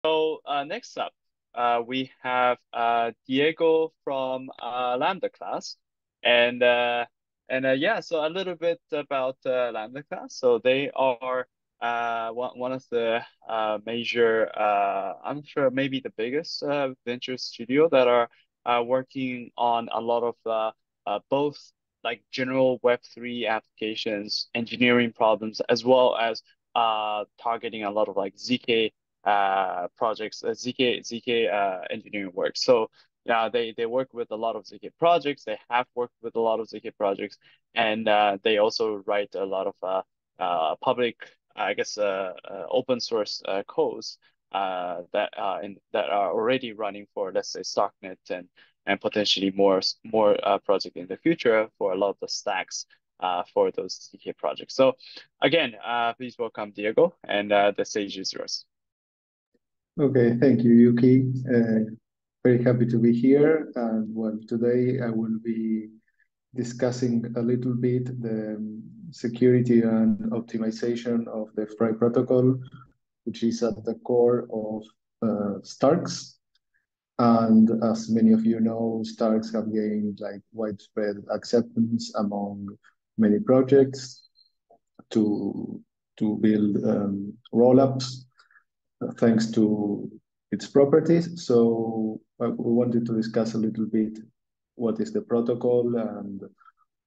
So next up, we have Diego from LambdaClass, and yeah, so a little bit about LambdaClass. So they are one of the major, I'm sure maybe the biggest venture studio that are working on a lot of both like general Web3 applications, engineering problems, as well as targeting a lot of like ZK projects, ZK engineering work. So yeah, they work with a lot of ZK projects. They have worked with a lot of ZK projects, and they also write a lot of public, I guess, open source codes that are already running for, let's say, Stocknet and potentially more project in the future for a lot of the stacks for those ZK projects. So again, please welcome Diego, and the stage is yours. Okay, thank you, Yuki. Very happy to be here. And well, today I will be discussing a little bit the security and optimization of the FRI protocol, which is at the core of Starks. And as many of you know, Starks have gained like widespread acceptance among many projects to build rollups thanks to its properties. So we wanted to discuss a little bit what is the protocol and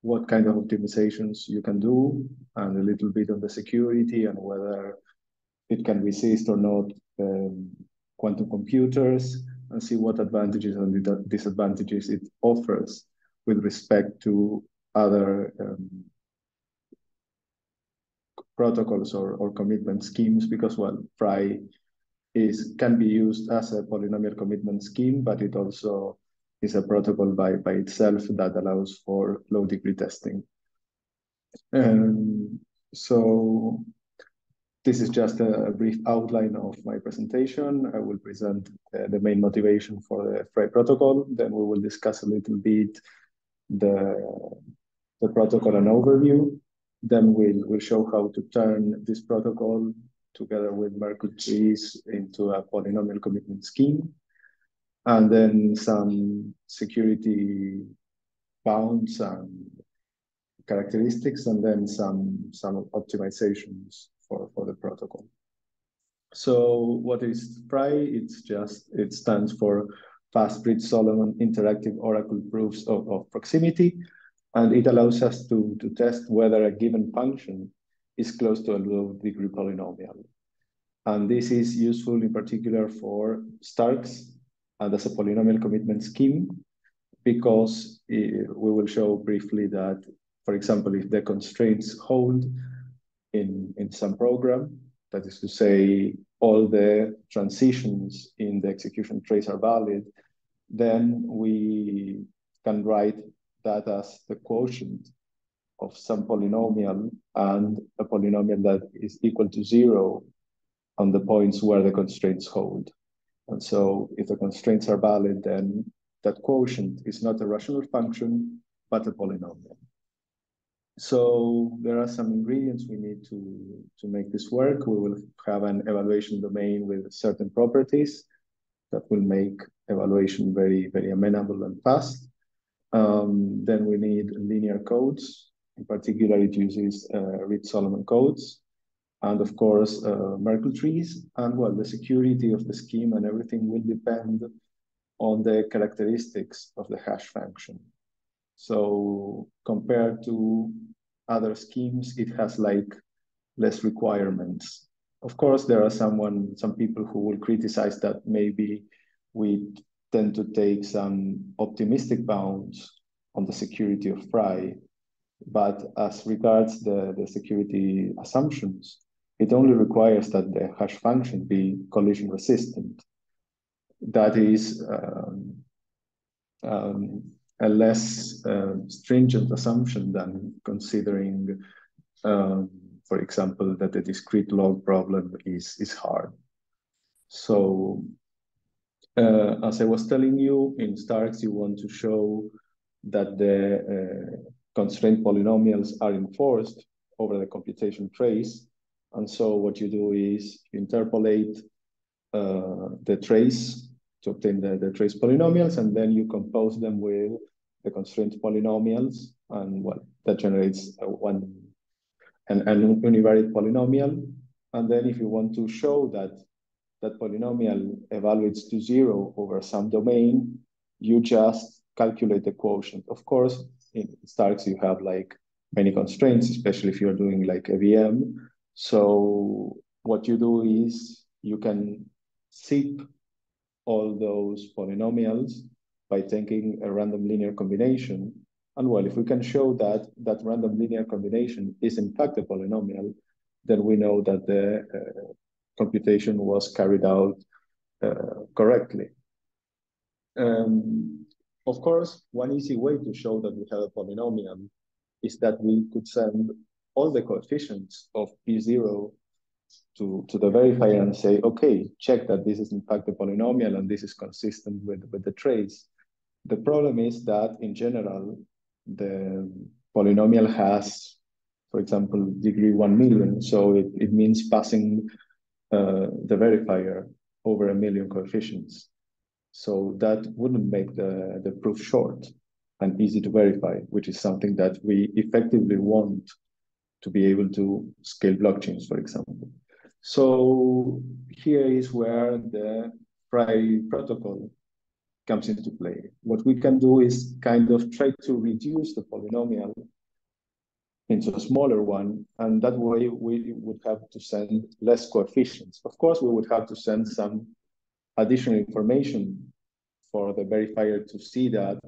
what kind of optimizations you can do, and a little bit on the security and whether it can resist or not quantum computers, and see what advantages and disadvantages it offers with respect to other protocols or commitment schemes, because well, FRI can be used as a polynomial commitment scheme, but it also is a protocol by itself that allows for low degree testing. So this is just a brief outline of my presentation. I will present the main motivation for the FRI protocol. Then we will discuss a little bit the protocol and overview. Then we'll show how to turn this protocol together with Merkle trees into a polynomial commitment scheme, and then some security bounds and characteristics, and then some optimizations for the protocol. So what is FRI? It stands for Fast Bridge Solomon Interactive Oracle Proofs of Proximity, and it allows us to test whether a given function is close to a low degree polynomial. And this is useful in particular for Starks and as a polynomial commitment scheme, because we will show briefly that, for example, if the constraints hold in some program, that is to say, all the transitions in the execution trace are valid, then we can write that as the quotient of some polynomial and a polynomial that is equal to 0 on the points where the constraints hold. And so if the constraints are valid, then that quotient is not a rational function, but a polynomial. So there are some ingredients we need to make this work. We will have an evaluation domain with certain properties that will make evaluation very, very amenable and fast. Then we need linear codes. In particular, it uses Reed-Solomon codes. And of course, Merkle trees. And well, the security of the scheme and everything will depend on the characteristics of the hash function. So compared to other schemes, it has like less requirements. Of course, there are some people who will criticize that maybe we tend to take some optimistic bounds on the security of FRI, but as regards the security assumptions, it only requires that the hash function be collision resistant. That is a less stringent assumption than considering, for example, that the discrete log problem is hard. So as I was telling you, in Starks, you want to show that the constraint polynomials are enforced over the computation trace. And so what you do is you interpolate the trace to obtain the trace polynomials, and then you compose them with the constraint polynomials, and well, that generates an univariate polynomial. And then if you want to show that that polynomial evaluates to zero over some domain, you just calculate the quotient. Of course, in Starks, you have like many constraints, especially if you're doing like a VM. So what you do is you can zip all those polynomials by taking a random linear combination. And well, if we can show that that random linear combination is in fact a polynomial, then we know that the computation was carried out correctly. Of course, one easy way to show that we have a polynomial is that we could send all the coefficients of P0 to the verifier and say, okay, check that this is in fact a polynomial and this is consistent with the trace. The problem is that in general, the polynomial has, for example, degree 1 million. So it means passing the verifier over 1 million coefficients. So that wouldn't make the proof short and easy to verify, which is something that we effectively want to be able to scale blockchains, for example. So here is where the FRI protocol comes into play. What we can do is kind of try to reduce the polynomial into a smaller one, and that way we would have to send less coefficients. Of course, we would have to send some additional information for the verifier to see that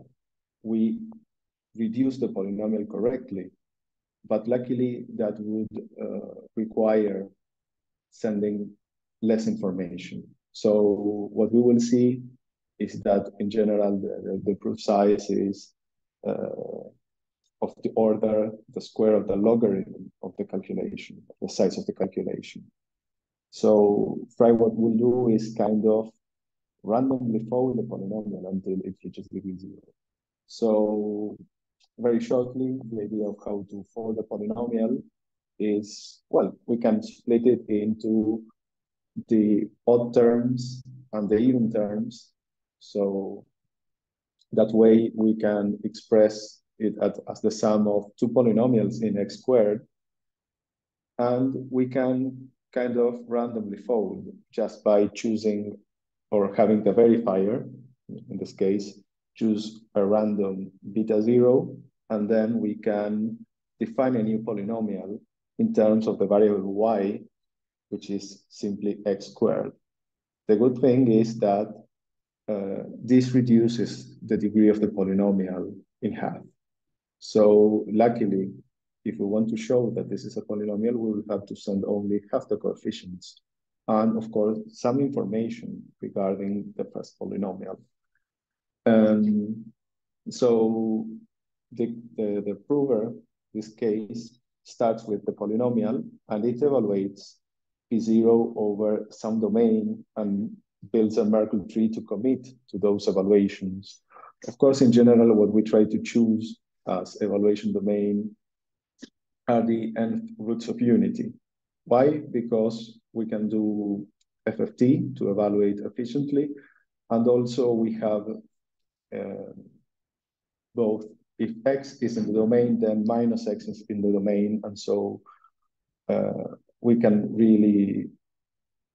we reduce the polynomial correctly, but luckily that would require sending less information. So what we will see is that in general, the proof size is of the order, the square of the logarithm of the calculation, the size of the calculation. So FRI, what we'll do is kind of randomly fold the polynomial until it reaches degree 0. So very shortly, the idea of how to fold the polynomial is, well, we can split it into the odd terms and the even terms. So that way we can express it as the sum of two polynomials in x squared. And we can kind of randomly fold just by choosing or having the verifier, in this case, choose a random beta 0, and then we can define a new polynomial in terms of the variable y, which is simply x squared. The good thing is that this reduces the degree of the polynomial in half. So luckily, if we want to show that this is a polynomial, we will have to send only half the coefficients and of course, some information regarding the first polynomial. So the prover, this case, starts with the polynomial and it evaluates P0 over some domain and builds a Merkle tree to commit to those evaluations. Of course, in general, what we try to choose as evaluation domain are the nth roots of unity. Why? Because we can do FFT to evaluate efficiently, and also we have both if x is in the domain, then minus x is in the domain, and so we can really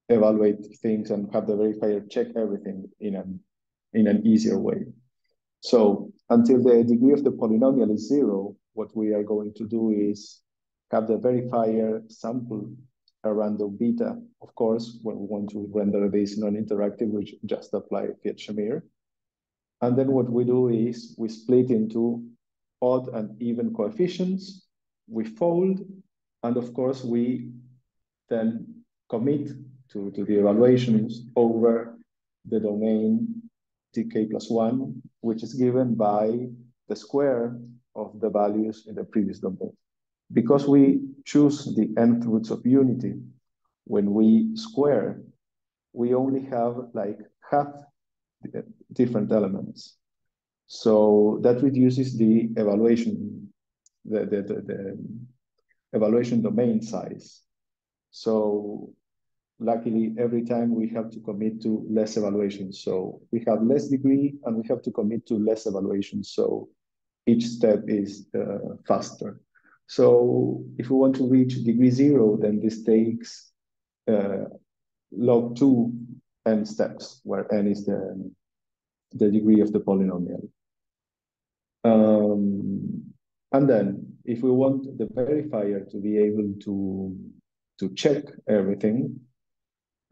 evaluate things and have the verifier check everything in an easier way. So until the degree of the polynomial is 0, what we are going to do is have the verifier sample a random beta. Of course, when we want to render this non-interactive, we just apply Fiat-Shamir. And then what we do is we split into odd and even coefficients, we fold, and of course, we then commit to the evaluations over the domain tk plus 1, which is given by the square of the values in the previous domain. Because we choose the nth roots of unity, when we square, we only have like half the different elements. So that reduces the evaluation, the evaluation domain size. So luckily, every time we have to commit to less evaluations. So we have less degree and we have to commit to less evaluations. So each step is faster. So if we want to reach degree 0, then this takes log 2 n steps, where n is the degree of the polynomial. And then if we want the verifier to be able to check everything,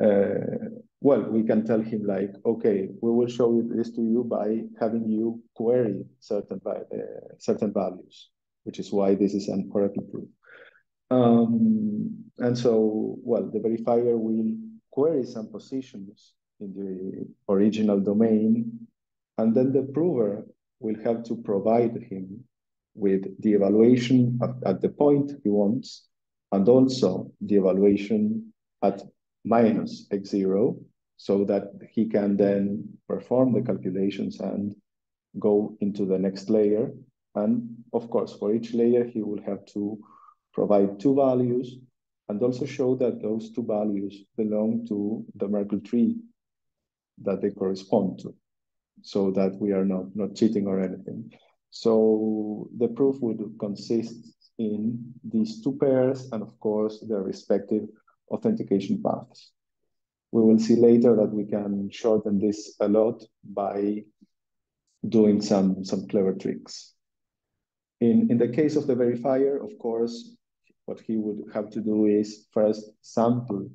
well, we can tell him like, okay, we will show this to you by having you query certain values, which is why this is an oracle proof. And so, well, the verifier will query some positions in the original domain, and then the prover will have to provide him with the evaluation at the point he wants, and also the evaluation at minus x0, so that he can then perform the calculations and go into the next layer. And of course, for each layer, he will have to provide 2 values and also show that those 2 values belong to the Merkle tree that they correspond to, so that we are not cheating or anything. So the proof would consist in these 2 pairs and of course their respective authentication paths. We will see later that we can shorten this a lot by doing some clever tricks. In the case of the verifier, of course, what he would have to do is first sample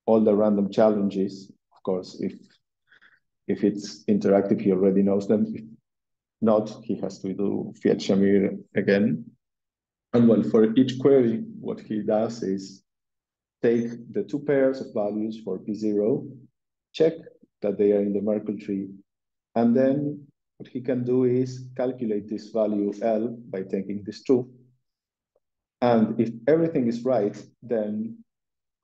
all the random challenges. Of course, if it's interactive, he already knows them. If not, he has to do Fiat Shamir again. And well, for each query, what he does is take the 2 pairs of values for P0, check that they are in the Merkle tree, and then what he can do is calculate this value L by taking this truth. And if everything is right, then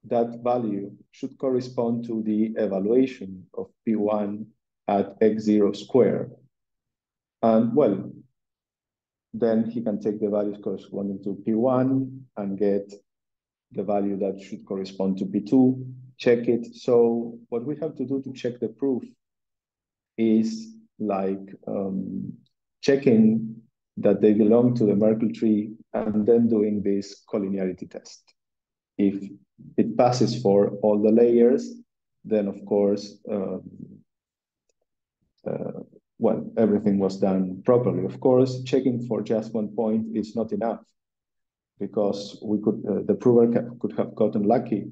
that value should correspond to the evaluation of P1 at x0 squared. And well, then he can take the values corresponding to P1 and get the value that should correspond to P2, check it. So what we have to do to check the proof is like checking that they belong to the Merkle tree and then doing this collinearity test. If it passes for all the layers, then of course, well, everything was done properly. Of course, checking for just 1 point is not enough, because we could, the prover could have gotten lucky,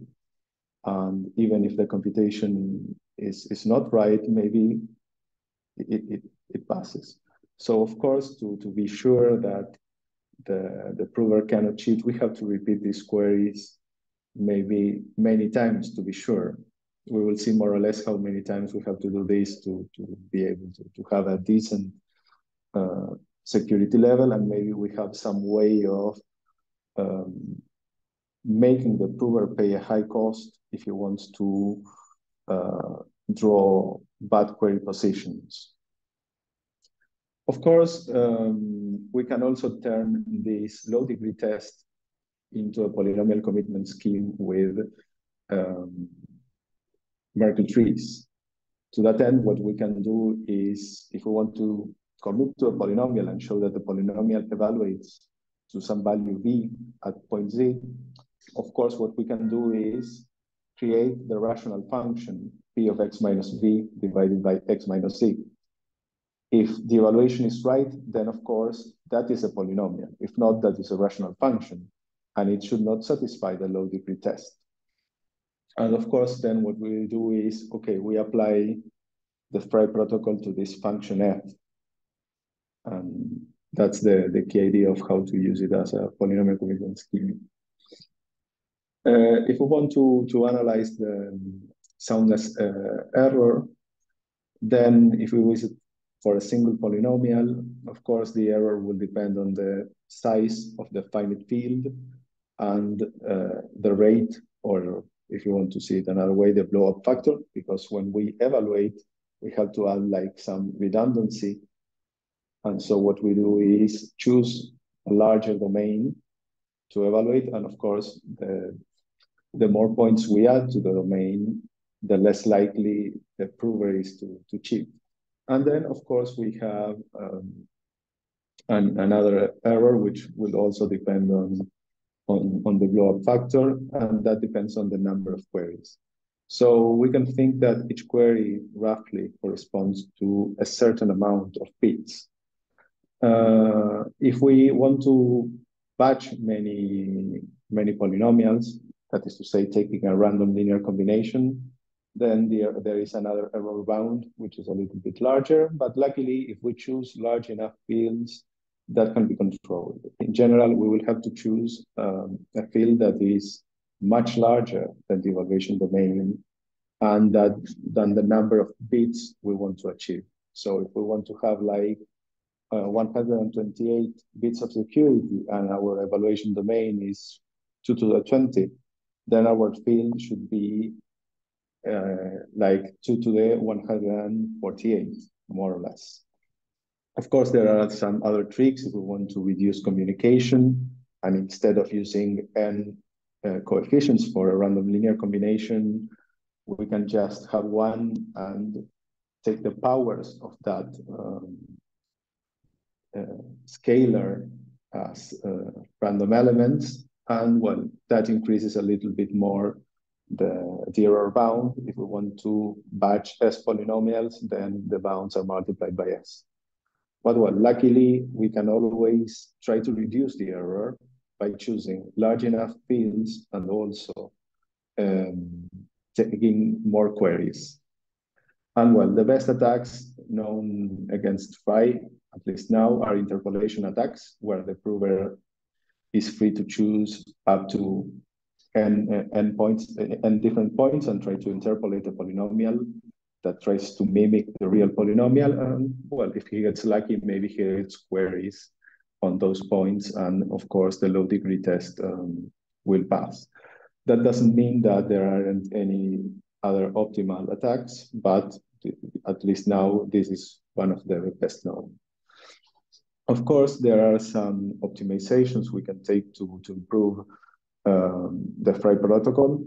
and even if the computation is not right, maybe it passes. So of course, to be sure that the prover cannot cheat, we have to repeat these queries maybe many times to be sure. We will see more or less how many times we have to do this to be able to have a decent security level, and maybe we have some way of making the prover pay a high cost if he wants to draw bad query positions. Of course, we can also turn this low degree test into a polynomial commitment scheme with Merkle trees. To that end, what we can do is, if we want to commit to a polynomial and show that the polynomial evaluates to some value v at point z, of course, what we can do is create the rational function p of x minus v divided by x minus z. If the evaluation is right, then of course, that is a polynomial. If not, that is a rational function, and it should not satisfy the low degree test. And of course, then what we do is, okay, we apply the FRI protocol to this function f. And that's the key idea of how to use it as a polynomial commitment scheme. If we want to analyze the soundness error, then if we use it for a single polynomial, of course, the error will depend on the size of the finite field and the rate, or if you want to see it another way, the blow-up factor, because when we evaluate, we have to add like some redundancy. And so what we do is choose a larger domain to evaluate. And of course, the more points we add to the domain, the less likely the prover is to cheat. And then, of course, we have another error, which will also depend on the blow-up factor, and that depends on the number of queries. So we can think that each query roughly corresponds to a certain amount of bits. If we want to batch many polynomials, that is to say, taking a random linear combination, then there is another error bound, which is a little bit larger. But luckily, if we choose large enough fields, that can be controlled. In general, we will have to choose a field that is much larger than the evaluation domain and than the number of bits we want to achieve. So if we want to have like 128 bits of security and our evaluation domain is 2 to the 20, then our field should be like 2 to the 148, more or less. Of course, there are some other tricks if we want to reduce communication, and instead of using n coefficients for a random linear combination, we can just have one and take the powers of that scalar as random elements, and well, that increases a little bit more the error bound. If we want to batch S polynomials, then the bounds are multiplied by S. But well, luckily, we can always try to reduce the error by choosing large enough fields and also taking more queries. And well, the best attacks known against FRI, at least now, are interpolation attacks, where the prover is free to choose up to n points, n different points, and try to interpolate a polynomial that tries to mimic the real polynomial. And well, if he gets lucky, maybe he gets queries on those points. And of course, the low degree test will pass. That doesn't mean that there aren't any other optimal attacks, but at least now, this is one of the best known. Of course, there are some optimizations we can take to improve the FRI protocol.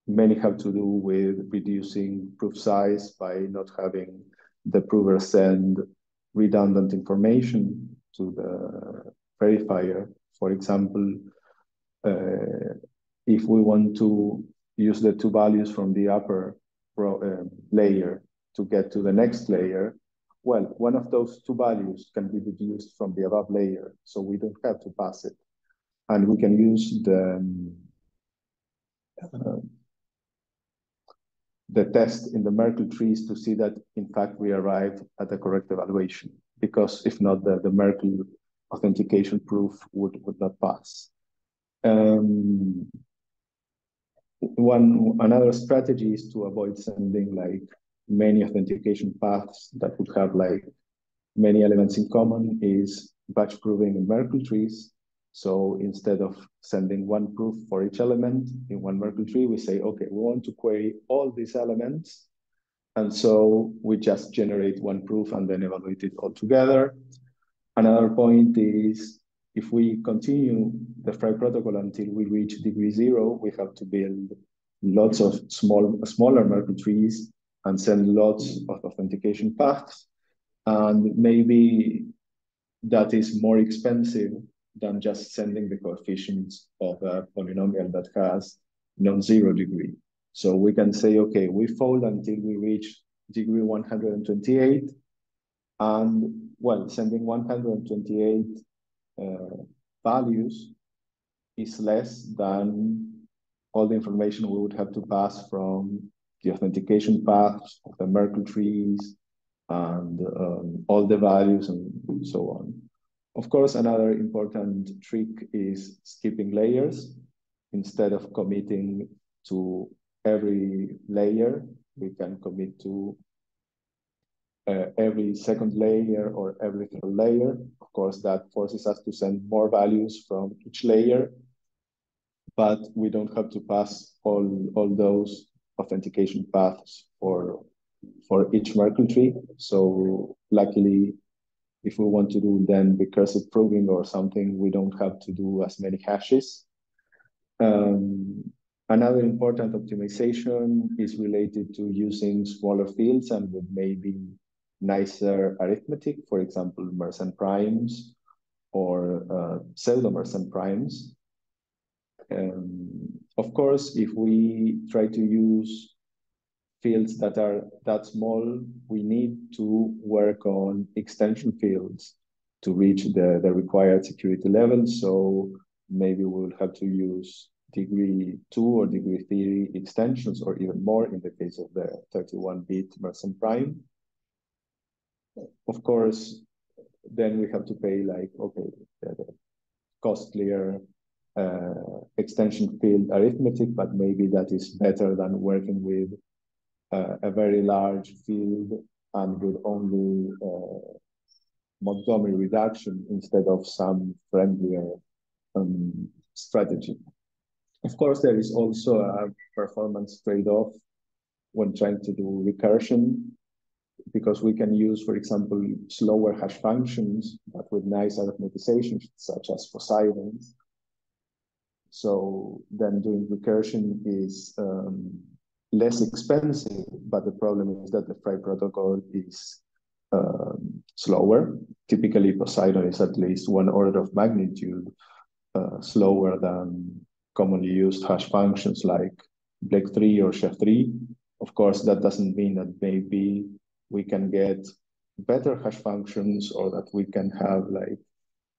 Many have to do with reducing proof size by not having the prover send redundant information to the verifier. For example, if we want to use the two values from the upper layer to get to the next layer, well, one of those two values can be deduced from the above layer, so we don't have to pass it. And we can use the test in the Merkle trees to see that, in fact, we arrived at the correct evaluation, because if not, the Merkle authentication proof would not pass. Another strategy is to avoid sending like many authentication paths that would have like many elements in common, is batch proving in Merkle trees. So instead of sending one proof for each element in one Merkle tree, we say, okay, we want to query all these elements. And so we just generate one proof and then evaluate it all together. Another point is, if we continue the FRI protocol until we reach degree 0, we have to build lots of smaller Merkle trees and send lots of authentication paths. And maybe that is more expensive than just sending the coefficients of a polynomial that has non-zero degree. So we can say, okay, we fold until we reach degree 128. And well, sending 128 values is less than all the information we would have to pass from the authentication paths of the Merkle trees and all the values and so on. Of course, another important trick is skipping layers. Instead of committing to every layer, we can commit to every second layer or every third layer. Of course, that forces us to send more values from each layer, but we don't have to pass all those authentication paths for each Merkle tree. So luckily, if we want to do then recursive proving or something, we don't have to do as many hashes. Another important optimization is related to using smaller fields and with maybe nicer arithmetic, for example, Mersenne primes or pseudo-Mersenne primes. Of course, if we try to use fields that are that small, we need to work on extension fields to reach the required security level. So maybe we'll have to use degree 2 or degree 3 extensions, or even more in the case of the 31-bit Mersenne prime. Of course, then we have to pay like, okay, the costlier extension field arithmetic, but maybe that is better than working with a very large field and with only Montgomery reduction instead of some friendlier strategy. Of course, there is also a performance trade-off when trying to do recursion, because we can use, for example, slower hash functions, but with nice arithmetization, such as Poseidon. So then doing recursion is less expensive, but the problem is that the FRI protocol is slower. Typically, Poseidon is at least 1 order of magnitude slower than commonly used hash functions like Blake3 or Chef3. Of course, that doesn't mean that maybe we can get better hash functions or that we can have like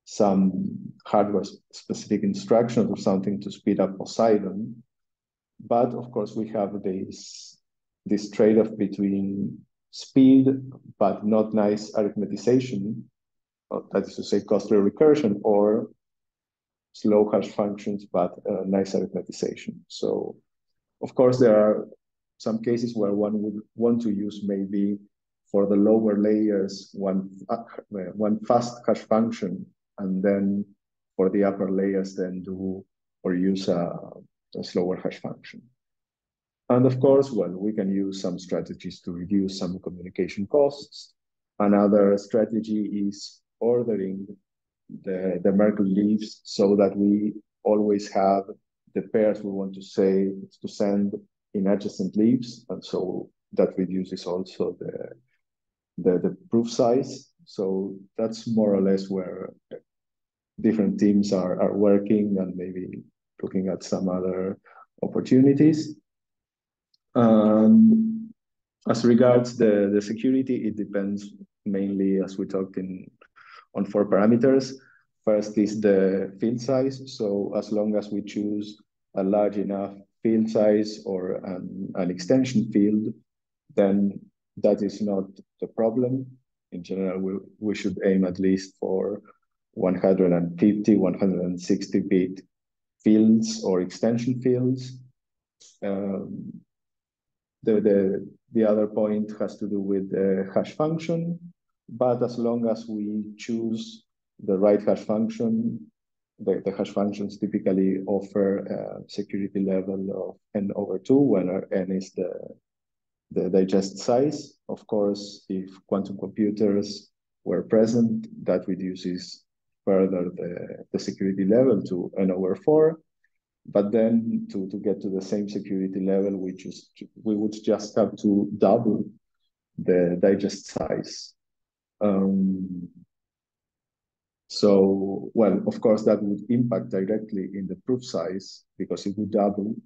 some hardware-specific instructions or something to speed up Poseidon. But of course, we have this trade-off between speed, but not nice arithmetization, that is to say, costly recursion, or slow hash functions, but nice arithmetization. So, of course, there are some cases where one would want to use maybe for the lower layers one fast hash function, and then for the upper layers then do or use a slower hash function. And of course, well, we can use some strategies to reduce some communication costs. Another strategy is ordering the Merkle leaves so that we always have the pairs we want to send in adjacent leaves, and so that reduces also the proof size. So that's more or less where different teams are working and maybe looking at some other opportunities. As regards the security, it depends mainly, as we talked on 4 parameters. First is the field size. So as long as we choose a large enough field size or an extension field, then that is not the problem. In general, we should aim at least for 150, 160-bit fields or extension fields. The other point has to do with the hash function, but as long as we choose the right hash function, the hash functions typically offer a security level of n/2, where n is the digest size. Of course, if quantum computers were present, that reduces further the security level to n/4. But then to get to the same security level, we would just have to double the digest size. So, well, of course, that would impact directly in the proof size because it would double,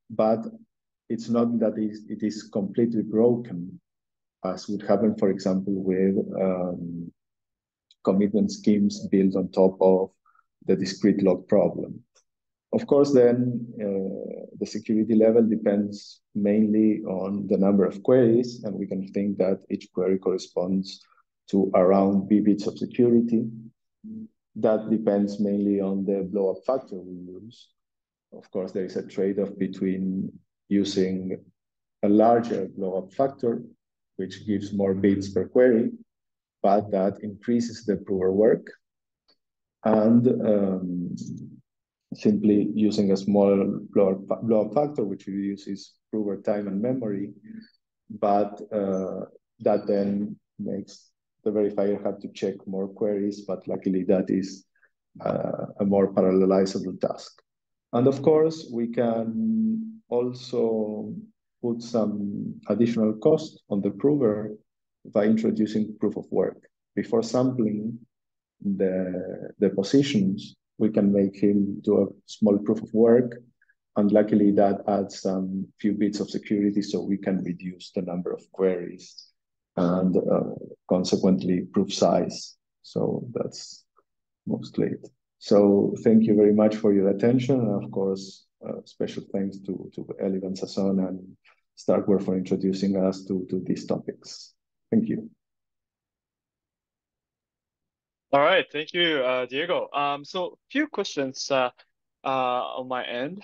but it's not that it is completely broken, as would happen, for example, with commitment schemes built on top of the discrete log problem. Of course, then the security level depends mainly on the number of queries, and we can think that each query corresponds to around b bits of security. That depends mainly on the blow-up factor we use. Of course, there is a trade-off between using a larger blow-up factor, which gives more bits per query, but that increases the prover work, and simply using a small blow-up factor, which reduces prover time and memory, but that then makes the verifier have to check more queries, but luckily that is a more parallelizable task. And of course, we can also put some additional cost on the prover by introducing proof of work. Before sampling the positions, we can make him do a small proof of work. And luckily that adds some few bits of security so we can reduce the number of queries and consequently proof size. So that's mostly it. So thank you very much for your attention. And of course, special thanks to Eli and Sasson and Starkware for introducing us to these topics. Thank you. All right, thank you, Diego. So few questions on my end.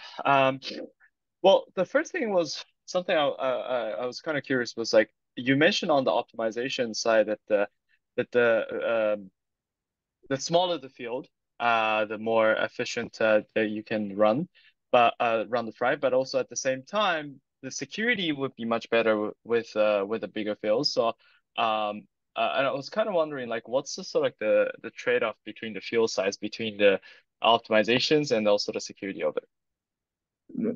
Well, the first thing was something I was kind of curious was like you mentioned on the optimization side that the smaller the field, the more efficient that you can run, but run the fry. But also at the same time, the security would be much better with a bigger field. So, and I was kind of wondering, like, what's the sort of like the trade-off between the field size, between the optimizations and also the security of it?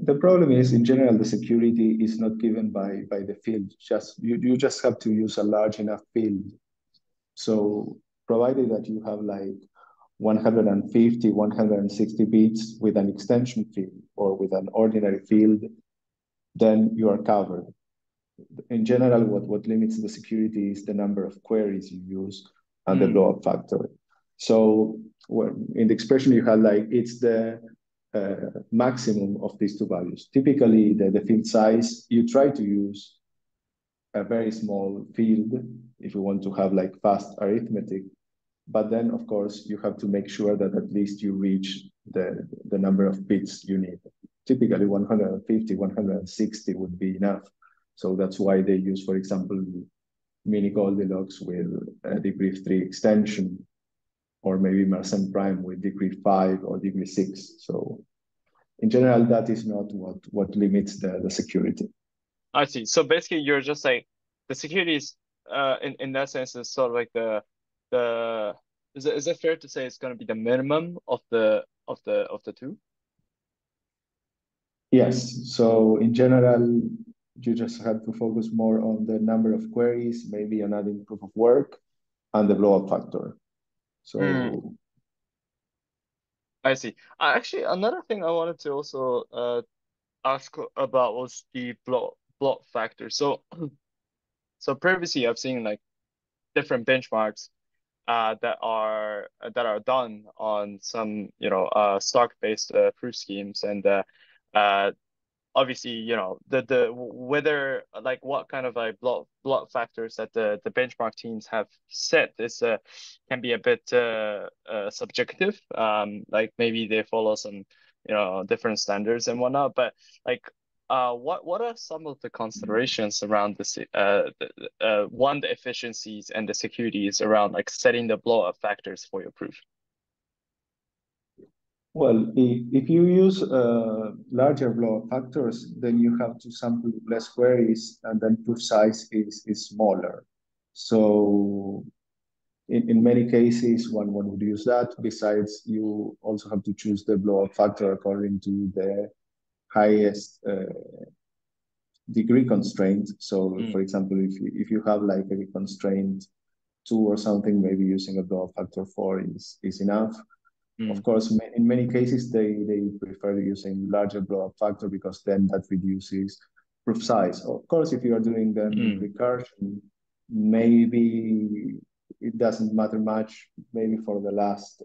The problem is, in general, the security is not given by the field. Just you just have to use a large enough field. So provided that you have like 150, 160 bits with an extension field or with an ordinary field, then you are covered. In general, what limits the security is the number of queries you use and the blow up factor. So in the expression you had like, it's the maximum of these two values. Typically, the field size, you try to use a very small field if you want to have like fast arithmetic. But then, of course, you have to make sure that at least you reach the number of bits you need. Typically, 150, 160 would be enough. So that's why they use, for example, mini Goldilocks with a degree 3 extension, or maybe Mersenne prime with degree 5 or degree 6. So in general, that is not what limits the security. I see. So basically, you're just like the security is in that sense is sort of like the is it fair to say it's going to be the minimum of the two? Yes. So in general, you just have to focus more on the number of queries, maybe on adding proof of work and the blow up factor. So I see. Actually, another thing I wanted to also ask about was the block factor. So so previously I've seen like different benchmarks that are done on some stock based proof schemes and uh obviously, the whether like what kind of like block factors that the benchmark teams have set is can be a bit subjective. Like maybe they follow some different standards and whatnot. But like, what are some of the considerations around one, the efficiencies and the securities around like setting the blow up factors for your proof? well, if you use larger blow factors, then you have to sample less queries, and then proof size is smaller. So in many cases, one would use that. Besides, you also have to choose the blow up factor according to the highest degree constraint. So, for example, if you have like a constraint 2 or something, maybe using a blow up factor 4 is enough. Of course, in many cases, they prefer using larger blow-up factor because then that reduces proof size. Of course, if you are doing them in recursion, maybe it doesn't matter much, maybe for the last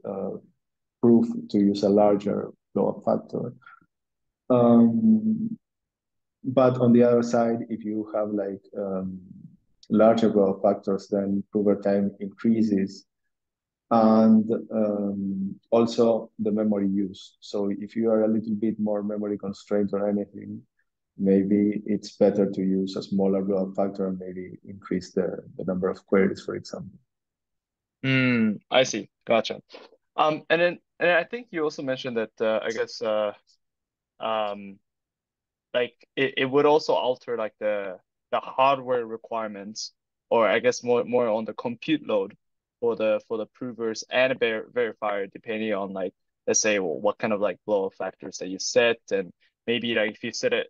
proof to use a larger blow-up factor. But on the other side, if you have like larger blow-up factors, then prover time increases and also the memory use. So if you are a little bit more memory constrained or anything, maybe it's better to use a smaller blow-up factor and maybe increase the number of queries, for example. I see. Gotcha. And I think you also mentioned that I guess um like it would also alter like the hardware requirements, or I guess more on the compute load for the provers and verifier, depending on like let's say what kind of like blow factors that you set, and maybe like if you set it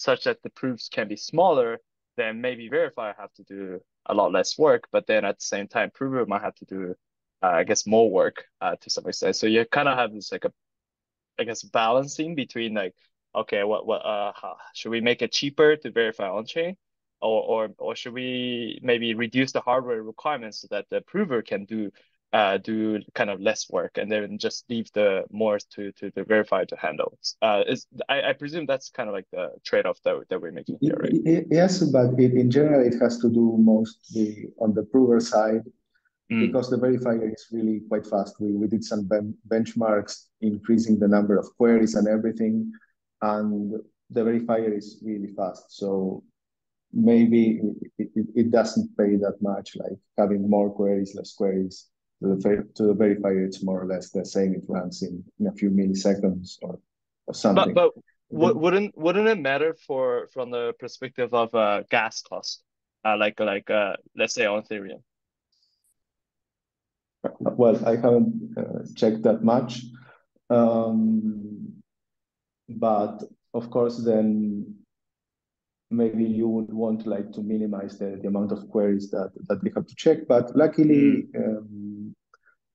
such that the proofs can be smaller, then maybe verifier have to do a lot less work, but then at the same time, prover might have to do, I guess, more work to some extent. So you kind of have this like a, I guess, balancing between like, okay, should we make it cheaper to verify on chain, or should we maybe reduce the hardware requirements so that the prover can do kind of less work and then just leave the more to the verifier to handle. I presume that's kind of like the trade-off that we're making here, right? Yes, but in general, it has to do mostly on the prover side Mm, because the verifier is really quite fast. We did some benchmarks increasing the number of queries and everything, and the verifier is really fast. So maybe it doesn't pay that much, like having more queries, less queries. To the verifier, it's more or less the same. It runs in a few milliseconds or but something. but The, wouldn't it matter from the perspective of gas cost, let's say on Ethereum? well, I haven't checked that much, um, but of course, then maybe you would want like to minimize the amount of queries that they have to check. But Mm, luckily,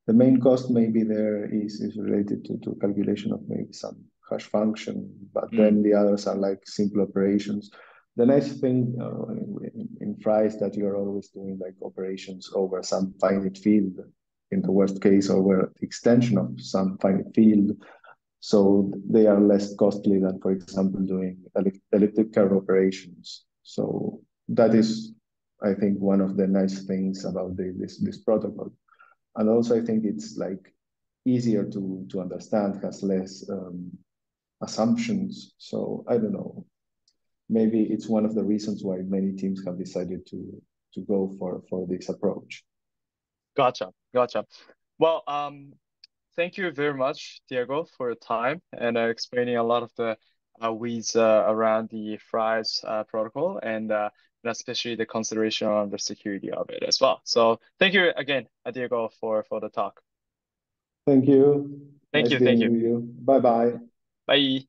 the main cost maybe there is related to calculation of maybe some hash function, but mm, then the others are like simple operations. The nice thing in FRI is that you're always doing like operations over some finite field, in the worst case, over the extension of some finite field. So they are less costly than, for example, doing elliptic curve operations. So that is, I think, one of the nice things about this protocol. And also, I think it's like easier to understand, has less assumptions. So I don't know. Maybe it's one of the reasons why many teams have decided to go for this approach. gotcha. Well, thank you very much, Diego, for your time and explaining a lot of the weeds around the FRIES protocol and especially the consideration on the security of it as well. So thank you again, Diego, for the talk. Thank you. Nice Thank being you. with you. Bye bye. Bye.